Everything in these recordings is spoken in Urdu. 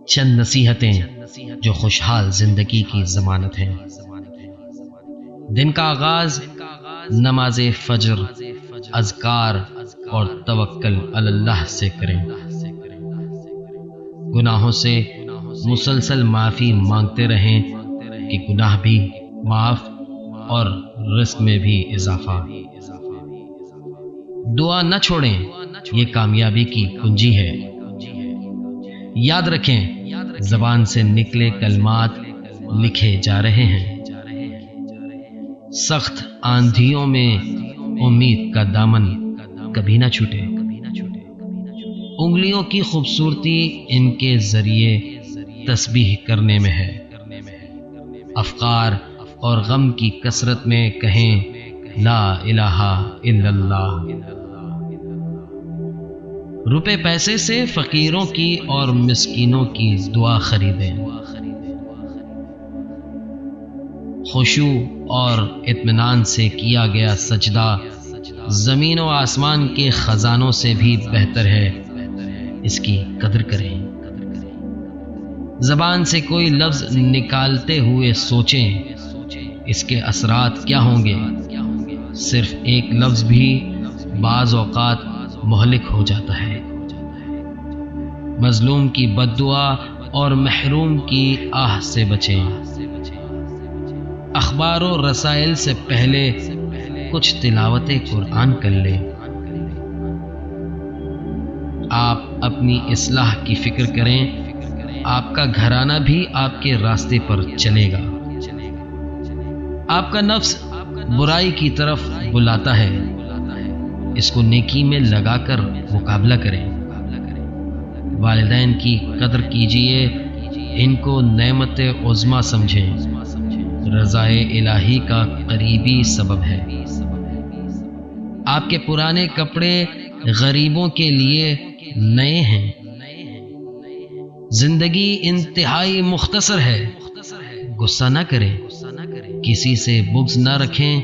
چند نصیحتیں جو خوشحال زندگی کی ضمانت ہیں۔ دن کا آغاز نماز فجر، اذکار اور توکل علی اللہ سے کریں۔ گناہوں سے مسلسل معافی مانگتے رہیں کہ گناہ بھی معاف اور رزق میں بھی اضافہ۔ دعا نہ چھوڑیں، یہ کامیابی کی کنجی ہے۔ یاد رکھیں، زبان سے نکلے کلمات لکھے جا رہے ہیں۔ سخت آندھیوں میں امید کا دامن کبھی نہ چھوٹے۔ انگلیوں کی خوبصورتی ان کے ذریعے تسبیح کرنے میں ہے۔ افکار اور غم کی کثرت میں کہیں لا الہ الا اللہ۔ روپے پیسے سے فقیروں کی اور مسکینوں کی دعا خریدیں۔ خشوع اور اطمینان سے کیا گیا سجدہ زمین و آسمان کے خزانوں سے بھی بہتر ہے، اس کی قدر کریں۔ زبان سے کوئی لفظ نکالتے ہوئے سوچیں اس کے اثرات کیا ہوں گے۔ صرف ایک لفظ بھی بعض اوقات مہلک ہو جاتا ہے۔ مظلوم کی بد دعا اور محروم کی آہ سے بچیں۔ اخبار و رسائل سے پہلے کچھ تلاوت قرآن کر لیں۔ آپ اپنی اصلاح کی فکر کریں، آپ کا گھرانہ بھی آپ کے راستے پر چلے گا۔ آپ کا نفس برائی کی طرف بلاتا ہے، اس کو نیکی میں لگا کر مقابلہ کریں۔ والدین کی قدر کیجیے، ان کو نعمت عظمیٰ سمجھیں، رضائے الہی کا قریبی سبب ہے۔ آپ کے پرانے کپڑے غریبوں کے لیے نئے ہیں۔ زندگی انتہائی مختصر ہے، غصہ نہ کریں، کسی سے بغض نہ رکھیں،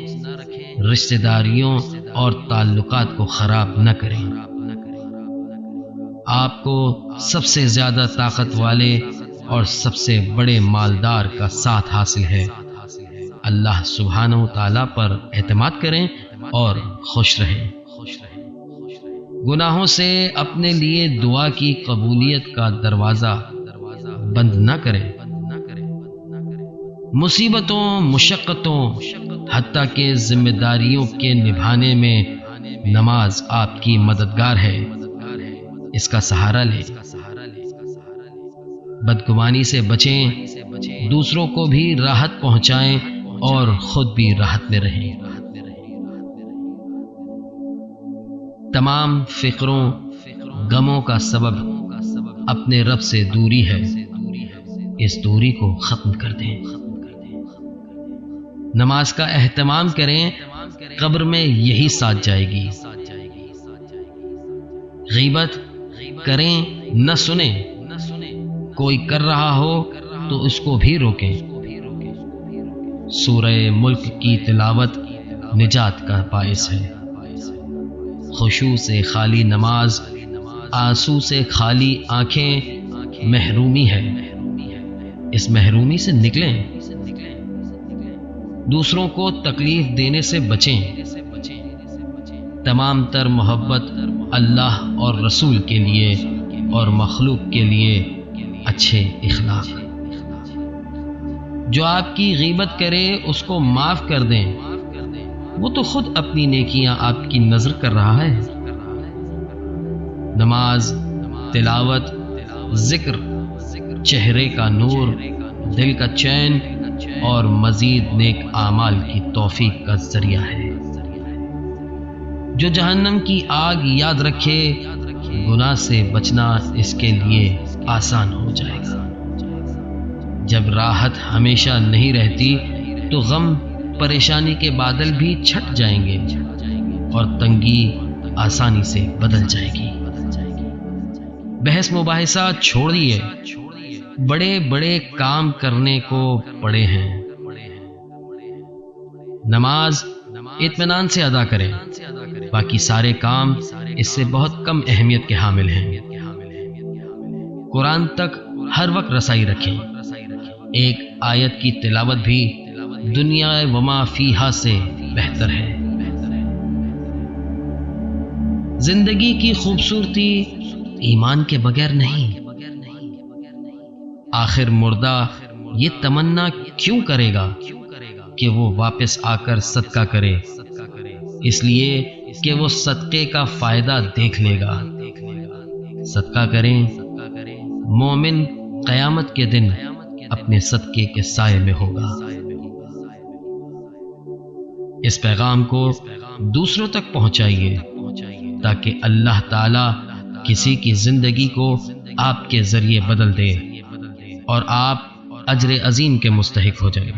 رشتہ داریوں اور تعلقات کو خراب نہ کریں۔ آپ کو سب سے زیادہ طاقت والے اور سب سے بڑے مالدار کا ساتھ حاصل ہے۔ اللہ سبحانہ و تعالیٰ پر اعتماد کریں اور خوش رہیں۔ گناہوں سے اپنے لیے دعا کی قبولیت کا دروازہ بند نہ کریں۔ مصیبتوں، مشقتوں، حتیٰ کہ ذمہ داریوں کے نبھانے میں نماز آپ کی مددگار ہے، اس کا سہارا لیں۔ بدگمانی سے بچیں، دوسروں کو بھی راحت پہنچائیں اور خود بھی راحت میں رہیں۔ تمام فکروں، غموں کا سبب اپنے رب سے دوری ہے، اس دوری کو ختم کر دیں۔ نماز کا اہتمام کریں، قبر میں یہی ساتھ جائے گی۔ غیبت کریں نہ سنیں، کوئی کر رہا ہو تو اس کو بھی روکیں۔ سورہ ملک کی تلاوت نجات کا باعث ہے۔ خشوع سے خالی نماز، آنسو سے خالی آنکھیں محرومی ہے، اس محرومی سے نکلیں۔ دوسروں کو تکلیف دینے سے بچیں۔ تمام تر محبت اللہ اور رسول کے لیے اور مخلوق کے لیے اچھے اخلاق۔ جو آپ کی غیبت کرے اس کو معاف کر دیں، وہ تو خود اپنی نیکیاں آپ کی نظر کر رہا ہے۔ نماز، تلاوت، ذکر چہرے کا نور، دل کا چین اور مزید نیک اعمال کی توفیق کا ذریعہ ہے۔ جو جہنم کی آگ یاد رکھے، گناہ سے بچنا اس کے لیے آسان ہو جائے گا۔ جب راحت ہمیشہ نہیں رہتی تو غم پریشانی کے بادل بھی چھٹ جائیں گے اور تنگی آسانی سے بدل جائے گی۔ بحث مباحثہ چھوڑیے، بڑے بڑے کام کرنے کو پڑے ہیں۔ نماز اطمینان سے ادا کریں، باقی سارے کام اس سے بہت کم اہمیت کے حامل ہیں۔ قرآن تک ہر وقت رسائی رکھیں۔ ایک آیت کی تلاوت بھی دنیا وما فیہا سے بہتر ہے۔ زندگی کی خوبصورتی ایمان کے بغیر نہیں۔ آخر مردہ یہ تمنا کیوں کرے گا کہ وہ واپس آ کر صدقہ کرے؟ اس لیے کہ وہ صدقے کا فائدہ دیکھ لے گا۔ صدقہ کریں، مومن قیامت کے دن اپنے صدقے کے سائے میں ہوگا۔ اس پیغام کو دوسروں تک پہنچائیے تاکہ اللہ تعالی کسی کی زندگی کو آپ کے ذریعے بدل دے اور آپ اجر عظیم کے مستحق ہو جائیں۔